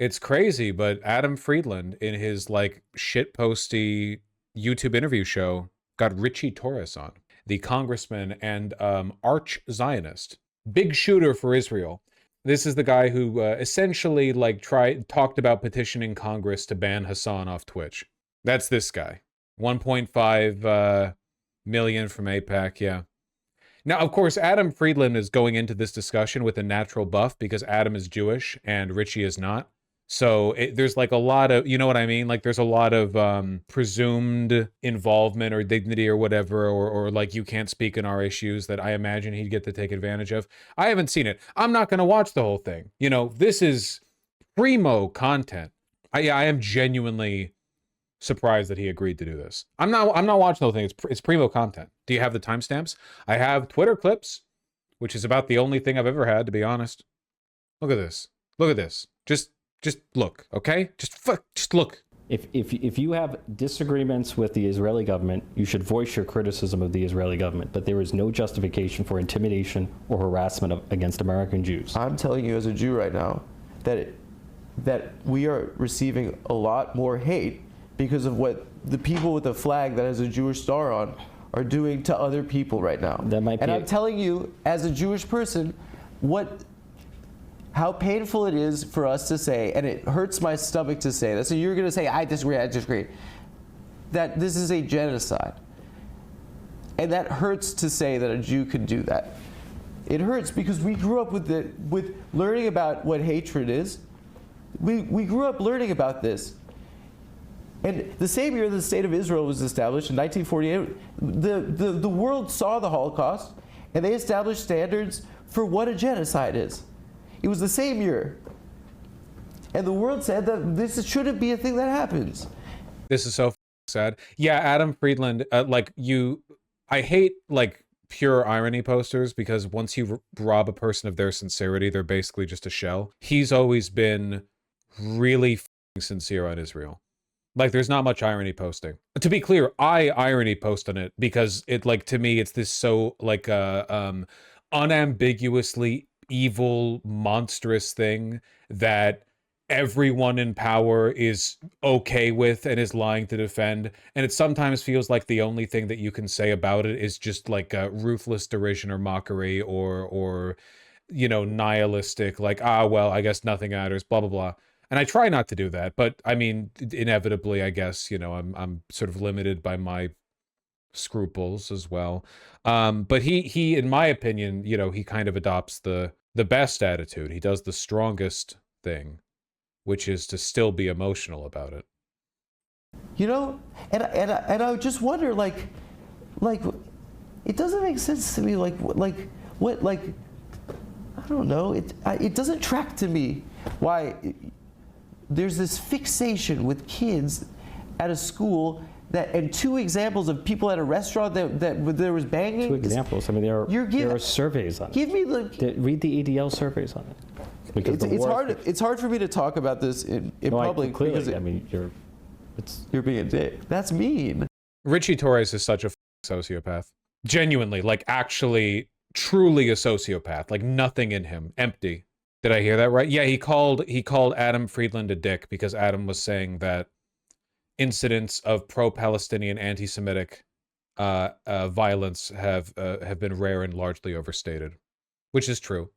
It's crazy, but Adam Friedland in his like shitposty YouTube interview show got Richie Torres on, the congressman and arch Zionist, big shooter for Israel. This is the guy who essentially like talked about petitioning Congress to ban Hassan off Twitch. That's this guy. 1.5 million from AIPAC, yeah. Now, of course, Adam Friedland is going into this discussion with a natural buff because Adam is Jewish and Richie is not. So there's like a lot of, you know what I mean? Like there's a lot of presumed involvement or dignity or whatever, or like you can't speak in our issues that I imagine he'd get to take advantage of. I haven't seen it. I'm not going to watch the whole thing. You know, this is primo content. I am genuinely surprised that he agreed to do this. I'm not watching the whole thing. It's primo content. Do you have the timestamps? I have Twitter clips, which is about the only thing I've ever had, to be honest. Look at this. Look at this. Just look, okay? Just look. If you have disagreements with the Israeli government, you should voice your criticism of the Israeli government, but there is no justification for intimidation or harassment against American Jews. I'm telling you as a Jew right now that we are receiving a lot more hate because of what the people with the flag that has a Jewish star on are doing to other people right now. That might be. And I'm telling you, as a Jewish person, how painful it is for us to say, and it hurts my stomach to say this, so you're going to say, I disagree, that this is a genocide. And that hurts to say that a Jew could do that. It hurts because we grew up with learning about what hatred is. We grew up learning about this. And the same year the State of Israel was established, in 1948, the world saw the Holocaust, and they established standards for what a genocide is. It was the same year. And the world said that this shouldn't be a thing that happens. This is so sad. Yeah, Adam Friedland, I hate like pure irony posters because once you rob a person of their sincerity, they're basically just a shell. He's always been really sincere on Israel. Like, there's not much irony posting. To be clear, I irony post on it because it, like, to me, it's this so, like, unambiguously evil, monstrous thing that everyone in power is okay with and is lying to defend. And it sometimes feels like the only thing that you can say about it is just, like, a ruthless derision or mockery or you know, nihilistic, like, well, I guess nothing matters, blah, blah, blah. And I try not to do that, but I mean, inevitably, I guess, you know, I'm sort of limited by my scruples as well. But he, in my opinion, you know, he kind of adopts the best attitude. He does the strongest thing, which is to still be emotional about it. You know, and I just wonder, like, it doesn't make sense to me, like, I don't know, it doesn't track to me why there's this fixation with kids at a school and two examples of people at a restaurant that there was banging. Two examples. I mean, there are surveys on it. Give me read the ADL surveys on it. Because it's hard for me to talk about this in public clearly, because I mean, you're being a dick. That's mean. Richie Torres is such a sociopath. Genuinely, like actually, truly a sociopath. Like nothing in him, empty. Did I hear that right? Yeah, he called Adam Friedland a dick because Adam was saying that incidents of pro-Palestinian anti-Semitic violence have been rare and largely overstated, which is true.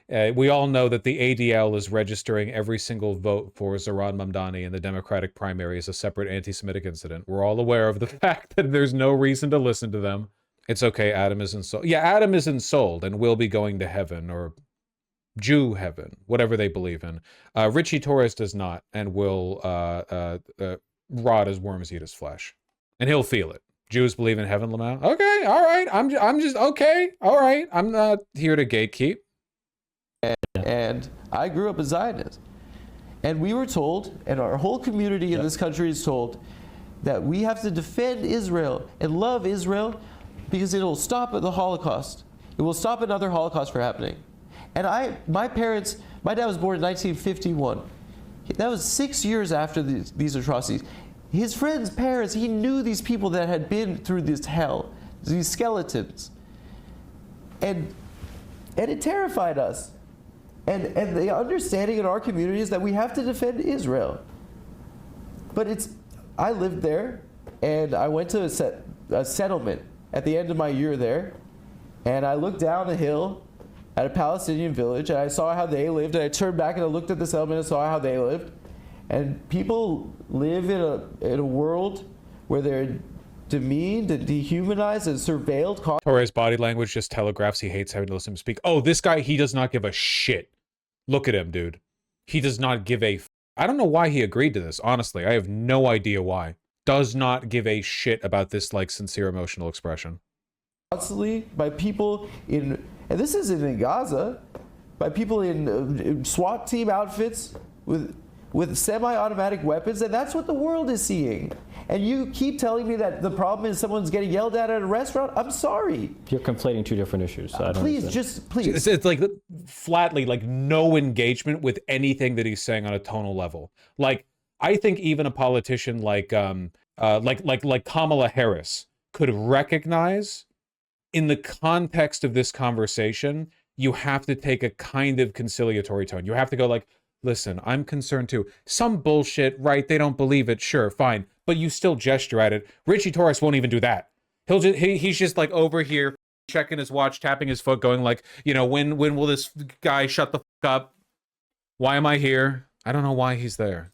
We all know that the ADL is registering every single vote for Zohran Mamdani in the Democratic primary as a separate anti-Semitic incident. We're all aware of the fact that there's no reason to listen to them. It's okay, Adam isn't sold. Yeah, Adam isn't sold and will be going to heaven or Jew heaven, whatever they believe in. Richie Torres does not and will rot as worms eat his flesh. And he'll feel it. Jews believe in heaven, Lamau. Okay, all right. I'm just okay. All right. I'm not here to gatekeep. And I grew up a Zionist. And we were told, and our whole community in this country is told, that we have to defend Israel and love Israel because it will stop at the Holocaust. It will stop another Holocaust from happening. And my dad was born in 1951. That was 6 years after these atrocities. His friends' parents, he knew these people that had been through this hell, these skeletons. And it terrified us. And the understanding in our community is that we have to defend Israel. But I lived there, and I went to a settlement at the end of my year there, and I looked down the hill at a Palestinian village, and I saw how they lived, and I turned back and I looked at the settlement and saw how they lived. And people live in a world where they're demeaned and dehumanized and surveilled. Torres' body language just telegraphs he hates having to listen to him speak. Oh, this guy, he does not give a shit. Look at him, dude. He does not give a I don't know why he agreed to this, honestly. I have no idea why. Does not give a shit about this, like, sincere emotional expression. Constantly by people and this isn't in Gaza, by people in SWAT team outfits with semi-automatic weapons, and that's what the world is seeing. And you keep telling me that the problem is someone's getting yelled at a restaurant? I'm sorry. You're conflating two different issues. So I don't Please. It's like flatly, like, no engagement with anything that he's saying on a tonal level. Like, I think even a politician like Kamala Harris could recognize, in the context of this conversation, you have to take a kind of conciliatory tone. You have to go like, listen, I'm concerned too. Some bullshit, right? They don't believe it. Sure, fine. But you still gesture at it. Richie Torres won't even do that. He's just like over here checking his watch, tapping his foot, going like, you know, when will this guy shut the fuck up? Why am I here? I don't know why he's there.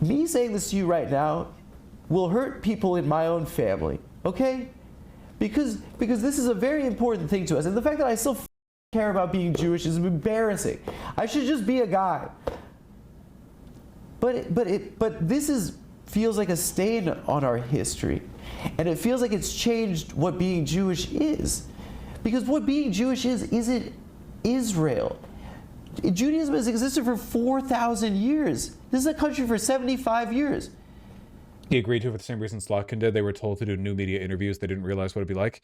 Me saying this to you right now will hurt people in my own family, okay? Because this is a very important thing to us. And the fact that I still care about being Jewish is embarrassing. I should just be a guy. But this feels like a stain on our history. And it feels like it's changed what being Jewish is. Because what being Jewish is isn't Israel. Judaism has existed for 4,000 years. This is a country for 75 years. He agreed to it for the same reason Slotkin did. They were told to do new media interviews. They didn't realize what it'd be like.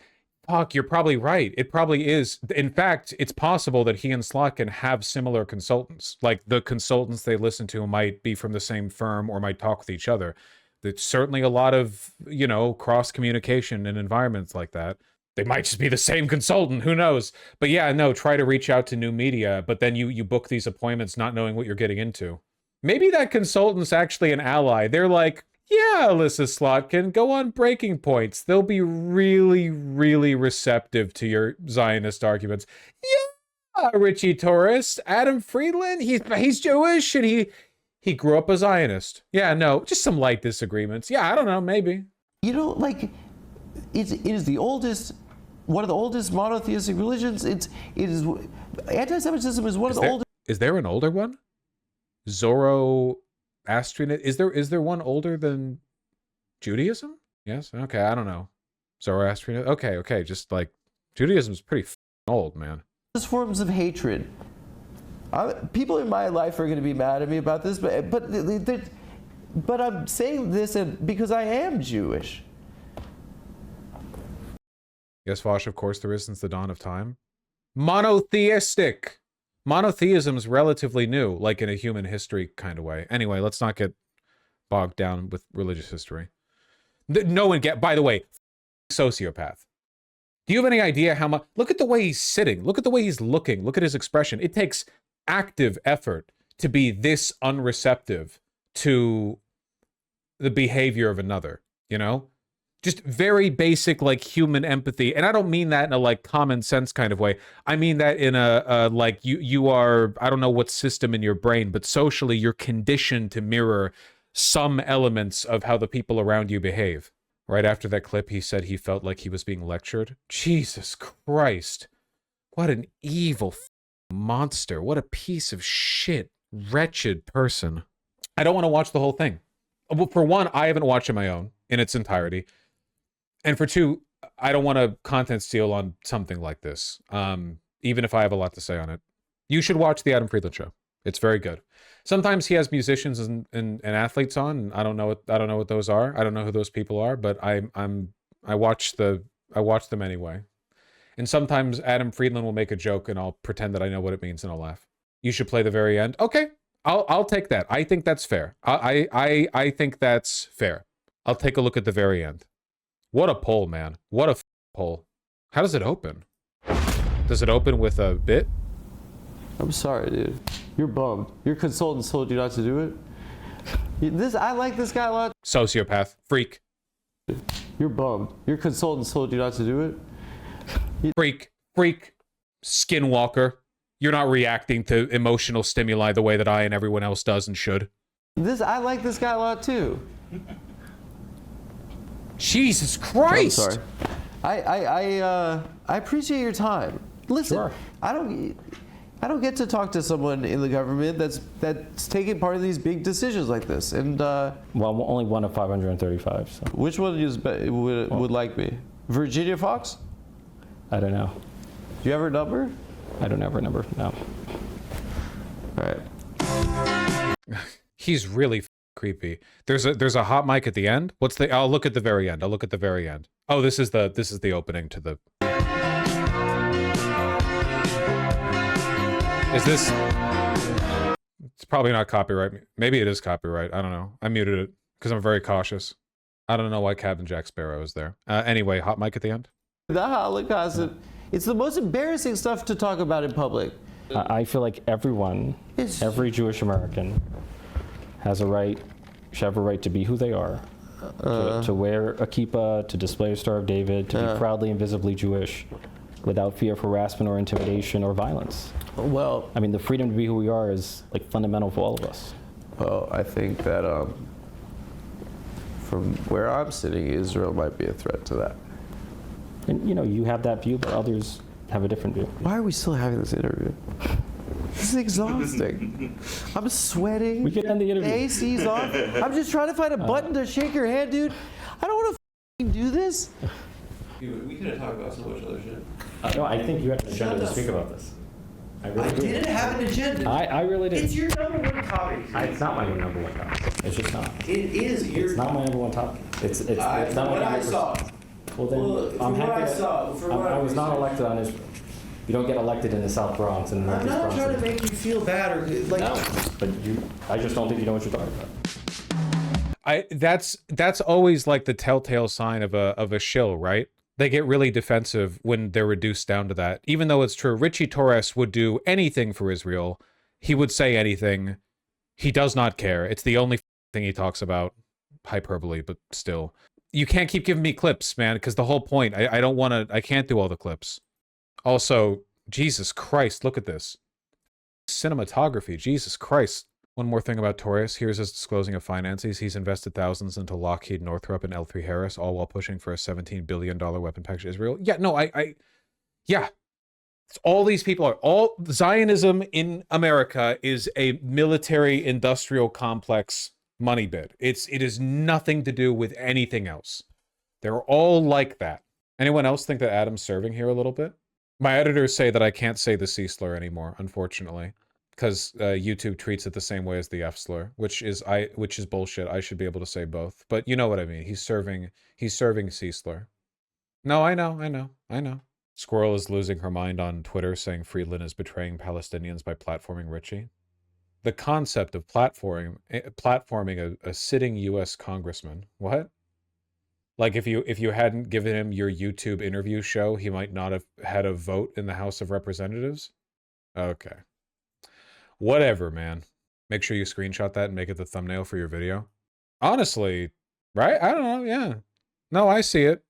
Fuck, you're probably right. It probably is. In fact, it's possible that he and Slotkin have similar consultants. Like, the consultants they listen to might be from the same firm or might talk with each other. There's certainly a lot of, you know, cross-communication in environments like that. They might just be the same consultant. Who knows? But yeah, no, try to reach out to new media, but then you book these appointments not knowing what you're getting into. Maybe that consultant's actually an ally. They're like, yeah, Alyssa Slotkin, go on Breaking Points. They'll be really, really receptive to your Zionist arguments. Yeah, Richie Torres, Adam Friedland, he's Jewish and he grew up a Zionist. Yeah, no, just some light disagreements. Yeah, I don't know, maybe. You know, like, it is the oldest, one of the oldest monotheistic religions. Anti-Semitism is one of the oldest. Is there an older one? Zoroastrianism? Is there one older than Judaism? Yes? Okay, I don't know. Zoroastrianism? Okay, just like, Judaism's pretty old, man. Forms of hatred. People in my life are going to be mad at me about this, but I'm saying this because I am Jewish. Yes, Vosh, of course there is since the dawn of time. Monotheistic! Monotheism's relatively new, like in a human history kind of way. Anyway, let's not get bogged down with religious history. No one by the way, sociopath. Do you have any idea how much? Look at the way he's sitting. Look at the way he's looking. Look at his expression. It takes active effort to be this unreceptive to the behavior of another, you know? Just very basic, like, human empathy. And I don't mean that in a, like, common sense kind of way. I mean that in a like, you are, I don't know what system in your brain, but socially you're conditioned to mirror some elements of how the people around you behave. Right after that clip, he said he felt like he was being lectured. Jesus Christ. What an evil monster. What a piece of shit. Wretched person. I don't want to watch the whole thing. For one, I haven't watched it my own in its entirety. And for two, I don't want to content steal on something like this, even if I have a lot to say on it. You should watch the Adam Friedland show. It's very good. Sometimes he has musicians and athletes on, and I don't know what those are. I don't know who those people are, but I watch them anyway. And sometimes Adam Friedland will make a joke, and I'll pretend that I know what it means, and I'll laugh. You should play the very end. Okay, I'll take that. I think that's fair. I think that's fair. I'll take a look at the very end. What a poll, man. What a poll. How does it open? Does it open with a bit? I'm sorry, dude. You're bummed. Your consultants told you not to do it. I like this guy a lot. Sociopath. Freak. You're bummed. Your consultants told you not to do it. Freak. Skinwalker. You're not reacting to emotional stimuli the way that I and everyone else does and should. I like this guy a lot too. Jesus Christ! I'm sorry. I appreciate your time. Listen, Sure. I don't get to talk to someone in the government that's taking part in these big decisions like this. And Well, only one of 535. So which one would like me? Virginia Fox? I don't know. Do you have her number? I don't have her number. No. All right. He's really creepy. There's a hot mic at the end. I'll look at the very end. Oh, this is the opening to the. Is this? It's probably not copyright. Maybe it is copyright. I don't know. I muted it because I'm very cautious. I don't know why Captain Jack Sparrow is there. Anyway, hot mic at the end. The Holocaust. It's the most embarrassing stuff to talk about in public. I feel like every Jewish American should have a right to be who they are, to wear a kippah, to display a Star of David, to be proudly and visibly Jewish, without fear of harassment or intimidation or violence. Well, I mean, the freedom to be who we are is like fundamental for all of us. well, I think that from where I'm sitting, Israel might be a threat to that. And you have that view, but others have a different view. Why are we still having this interview? This is exhausting. I'm sweating. We could end the interview. The AC's off. I'm just trying to find a button to shake your hand, dude. I don't want to do this. Dude, we could have talked about so much other shit. No, I think you had an agenda to speak about this. I didn't have an agenda. I really did. It's your number one topic. It's not my number one topic. It's just not. It is your. It's not my number one topic. It's not what my I saw. Well, then I'm happy. I was not elected on Israel. You don't get elected in the South Bronx and the I'm Northeast not Bronx. trying to make you feel bad or like. No, but I just don't think you know what you're talking about. That's always like the telltale sign of a shill, right? They get really defensive when they're reduced down to that. Even though it's true, Richie Torres would do anything for Israel. He would say anything. He does not care. It's the only thing he talks about. Hyperbole, but still. You can't keep giving me clips, man, because the whole point, I can't do all the clips. Also, Jesus Christ, look at this. Cinematography, Jesus Christ. One more thing about Torres. Here's his disclosing of finances. He's invested thousands into Lockheed, Northrop, and L3 Harris, all while pushing for a $17 billion weapon package to Israel. Yeah, no, yeah. All these people all Zionism in America is a military industrial complex money bid. It is nothing to do with anything else. They're all like that. Anyone else think that Adam's serving here a little bit? My editors say that I can't say the C slur anymore, unfortunately, because YouTube treats it the same way as the F slur, which is bullshit. I should be able to say both, but you know what I mean. He's serving C slur. No, I know. Squirrel is losing her mind on Twitter, saying Friedland is betraying Palestinians by platforming Richie. The concept of platforming a sitting U.S. congressman. What? Like if you hadn't given him your YouTube interview show, he might not have had a vote in the House of Representatives? Okay. Whatever, man. Make sure you screenshot that and make it the thumbnail for your video. Honestly, right? I don't know, yeah. No, I see it.